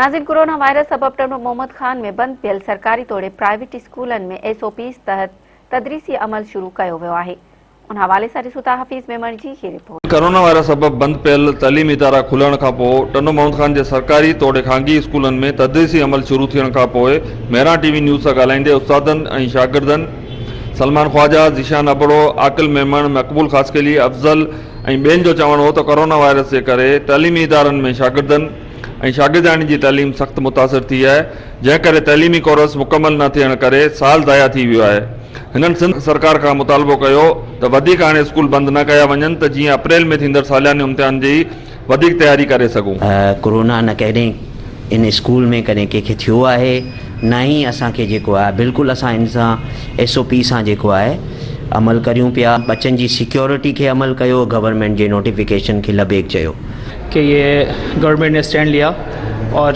नाज़रीन, corona virus सबब टिंडो मोहम्मद खान में बंद थियल सरकारी तोड़े प्राइवेट स्कूलन में SOPs तहत तदरीसी अमल शुरू किया वियो आहे। उन हवाले से ॾिसूं हफ़ीज़ मेमण जी ही रिपोर्ट। कोरोना वायरस सबब बंद पियल तलीमी इदारा खुलण खां पोइ टिंडो मोहम्मद खान के सरकारी तोड़े खांगी स्कूलन में तदरीसी अमल शुरू थियण खां पोइ मेरा TV न्यूज़ से ॻाल्हाईंदे उस्तादन ऐं शागिर्दनि सलमान ख्वाजा, ज़ीशान अबड़ो, आकिल मेमण, मकबूल खासकेली, अफजल ऐं ॿियनि जो चवणु हो तो कोरोना वायरस के करे तलीमी इदारनि में शागिर्दनि ऐं शागिर्दाणी जी तलीम सख्त मुतासिर थी है, जंहिं करे तलीमी कोर्स मुकम्मल न थियण करे साल ज़ाया थी वियो आहे। हिननि सिंध सरकार का मुतालबो कयो त वधीक हाणे स्कूल बंद न कया वञनि त जीअं अप्रैल में थींदड़ सालियाने इम्तिहान जी वधीक तैयारी करे सघूं। कोरोना न कॾहिं इन स्कूल में कॾहिं कंहिंखे थियो आहे, न ही असांखे जेको आहे बिल्कुलु असां इन सां SOP सां जेको आहे अमल करियूं पिया। बच्चन जी सिक्योरिटी के अमल कयो, गवर्नमेंट के नोटिफिकेशन के लबेक चयो कि ये गवर्नमेंट ने स्टैंड लिया और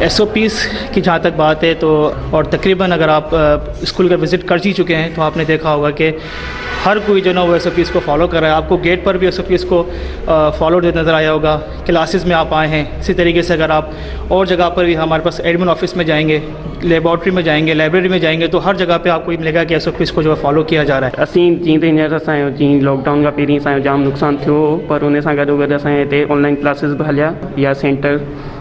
SOPs की जहाँ तक बात है तो और तकरीबन अगर आप स्कूल का विज़िट कर ही चुके हैं तो आपने देखा होगा कि हर कोई जो ना वो SOPs को फॉलो कर रहा है। आपको गेट पर भी SOPs को फॉलो नज़र आया होगा। क्लासेस में आप आए हैं, इसी तरीके से अगर आप और जगह पर भी हमारे पास एडमिन ऑफिस में जाएंगे, लेबॉर्ट्री में जाएंगे, लाइब्रेरी में जाएंगे तो हर जगह पे आपको मिलेगा कि SOPs को जो फॉलो किया जा रहा है। असीं जीअं त हींअर असांजो जीअं लॉकडाउन खां पहिरीं असांजो जाम नुक़सानु थियो हो, पर उन सां गॾोगॾु असांजे हिते ऑनलाइन क्लासिस बि हलिया या सेंटर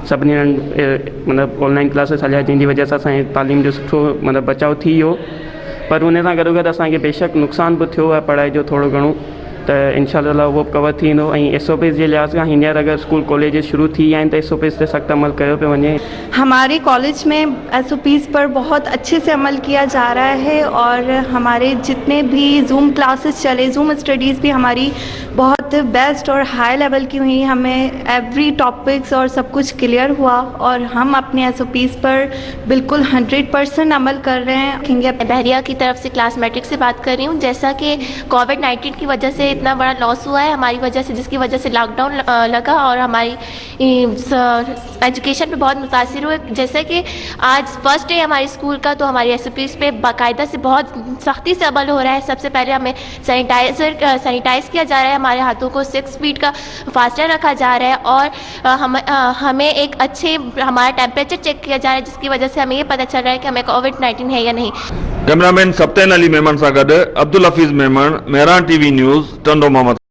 सभिनी मतिलबु ऑनलाइन क्लासिस हलिया, जंहिंजी वजह सां असांजी तालीम जो सुठो मतिलबु बचाव थी वियो। पर उन सां गॾोगॾु असांखे बेशक नुक़सानु बि थियो आहे पढ़ाई जो थोरो घणो, त इंशाअल्लाह उहो बि कवर थींदो। ऐं SOPs जे लिहाज़ खां हींअर अगरि स्कूल कॉलेज शुरू थी विया आहिनि त SOPs ते सख़्तु अमल कयो पियो वञे। हमारे कॉलेज में SOPs पर बहुत अच्छे से अमल किया जा रहा है और हमारे जितने भी जूम क्लासेस चले, जूम स्टडीज़ भी हमारी बहुत बेस्ट और हाई लेवल की हुई। हमें एवरी टॉपिक्स और सब कुछ क्लियर हुआ और हम अपने SOPs पर बिल्कुल 100% अमल कर रहे हैं। बहरिया की तरफ से क्लास मैट्रिक से बात कर रही हूँ। जैसा कि कोविड-19 की वजह से इतना बड़ा लॉस हुआ है हमारी वजह से, जिसकी वजह से लॉकडाउन लगा और हमारी एजुकेशन पे बहुत मुतासिर हुए। जैसे कि आज फर्स्ट डे हमारे स्कूल का, तो हमारी SOPs पे बाकायदा से बहुत सख्ती से अमल हो रहा है। सबसे पहले हमें सैनिटाइज़ किया जा रहा है, हमारे हाथों को 6 फीट का फासला रखा जा रहा है और हमें एक अच्छे हमारा टेम्परेचर चेक किया जा रहा है, जिसकी वजह से हमें ये पता चल रहा है कि हमें कोविड-19 है या नहीं। कैमरामैन सप्तेन अली मेमन सां गॾु अब्दुल हफीज़ मेमण, मेहरान TV न्यूज़, टिंडो मोहम्मद।